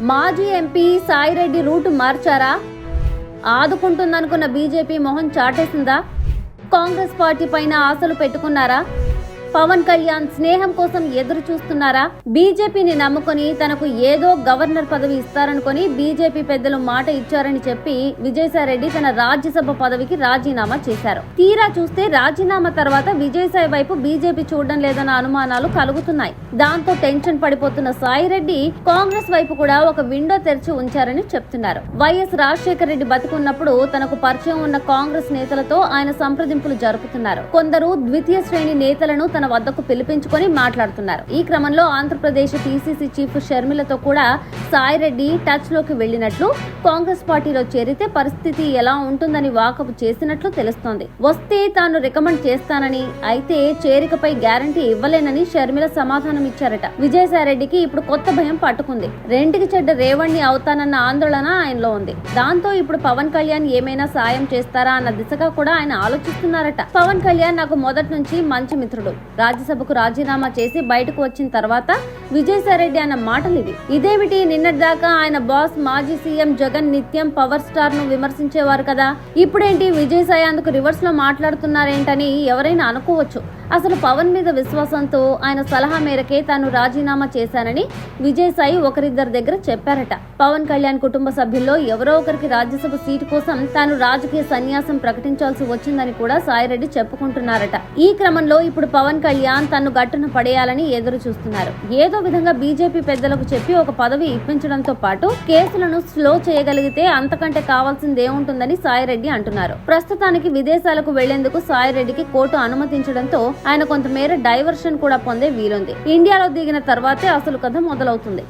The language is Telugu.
మాజీ ఎంపీ సాయిరెడ్డి రూటు మార్చారా? ఆదుకుంటుందనుకున్న బీజేపీ మొహం చాటేసిందా? కాంగ్రెస్ పార్టీ పైన ఆశలు పెట్టుకున్నారా? పవన్ కళ్యాణ్ స్నేహం కోసం ఎదురు చూస్తున్నారా? బీజేపీని నమ్ముకొని తనకు ఏదో గవర్నర్ పదవి ఇస్తారనుకొని బీజేపీ పెద్దలు మాట ఇచ్చారని చెప్పి విజయసాయిరెడ్డి తన రాజ్యసభ పదవికి రాజీనామా చేశారు. తీరా చూస్తే రాజీనామా తర్వాత విజయసాయి వైపు బీజేపీ చూడడం లేదన్న అనుమానాలు కలుగుతున్నాయి. దాంతో టెన్షన్ పడిపోతున్న సాయిరెడ్డి కాంగ్రెస్ వైపు కూడా ఒక విండో తెరిచి ఉంచారని చెప్తున్నారు. వైఎస్ రాజశేఖర రెడ్డి బతికున్నప్పుడు తనకు పరిచయం ఉన్న కాంగ్రెస్ నేతలతో ఆయన సంప్రదింపులు జరుపుతున్నారు. కొందరు ద్వితీయ శ్రేణి నేతలను తన వద్దకు పిలిపించుకొని మాట్లాడుతున్నారు. ఈ క్రమంలో ఆంధ్రప్రదేశ్ పీసీసీ చీఫ్ షర్మిలతో కూడా సాయిరెడ్డి టచ్ లోకి వెళ్లినట్లు, కాంగ్రెస్ పార్టీలో చేరితే పరిస్థితి ఎలా ఉంటుందని వాకపు చేసినట్లు తెలుస్తోంది. వస్తే తాను రికమెండ్ చేస్తానని, అయితే చేరికపై గ్యారంటీ ఇవ్వలేనని షర్మిల సమాధానం ఇచ్చారట. విజయసాయిరెడ్డికి ఇప్పుడు కొత్త భయం పట్టుకుంది. రెంటికి చెడ్డ రేవణ్ణి అవుతానన్న ఆందోళన ఆయనలో ఉంది. దాంతో ఇప్పుడు పవన్ కళ్యాణ్ ఏమైనా సాయం చేస్తారా అన్న దిశగా కూడా ఆయన ఆలోచిస్తున్నారట. పవన్ కళ్యాణ్ నాకు మొదటి నుంచి మంచి మిత్రుడు. రాజ్యసభకు రాజీనామా చేసి బయటకు వచ్చిన తర్వాత విజయసాయిరెడ్డి అన్న మాటలు ఇవి. ఇదేమిటి, నిన్నటిదాకా ఆయన బాస్ మాజీ సీఎం జగన్ నిత్యం పవర్ స్టార్ ను విమర్శించేవారు కదా, ఇప్పుడేంటి విజయసాయి అందుకు రివర్స్ లో మాట్లాడుతున్నారేంటని ఎవరైనా అనుకోవచ్చు. అసలు పవన్ మీద విశ్వాసంతో ఆయన సలహా మేరకే తాను రాజీనామా చేశానని విజయసాయి ఒకరిద్దరి దగ్గర చెప్పారట. పవన్ కళ్యాణ్ కుటుంబ సభ్యుల్లో ఎవరో ఒకరికి రాజ్యసభ సీటు కోసం తాను రాజకీయ సన్యాసం ప్రకటించాల్సి వచ్చిందని కూడా సాయిరెడ్డి చెప్పుకుంటున్నారట. ఈ క్రమంలో ఇప్పుడు పవన్ కళ్యాణ్ తన్ను గట్టున పడేయాలని ఎదురు చూస్తున్నారు. ఏదో విధంగా బీజేపీ పెద్దలకు చెప్పి ఒక పదవి ఇప్పించడంతో పాటు కేసులను స్లో చేయగలిగితే అంతకంటే కావాల్సిందేముంటుందని సాయిరెడ్డి అంటున్నారు. ప్రస్తుతానికి విదేశాలకు వెళ్లేందుకు సాయిరెడ్డికి కోర్టు అనుమతించడంతో ఆయన కొంతమేర డైవర్షన్ కూడా పొందే వీలుంది. ఇండియాలో దిగిన తర్వాతే అసలు కథ మొదలవుతుంది.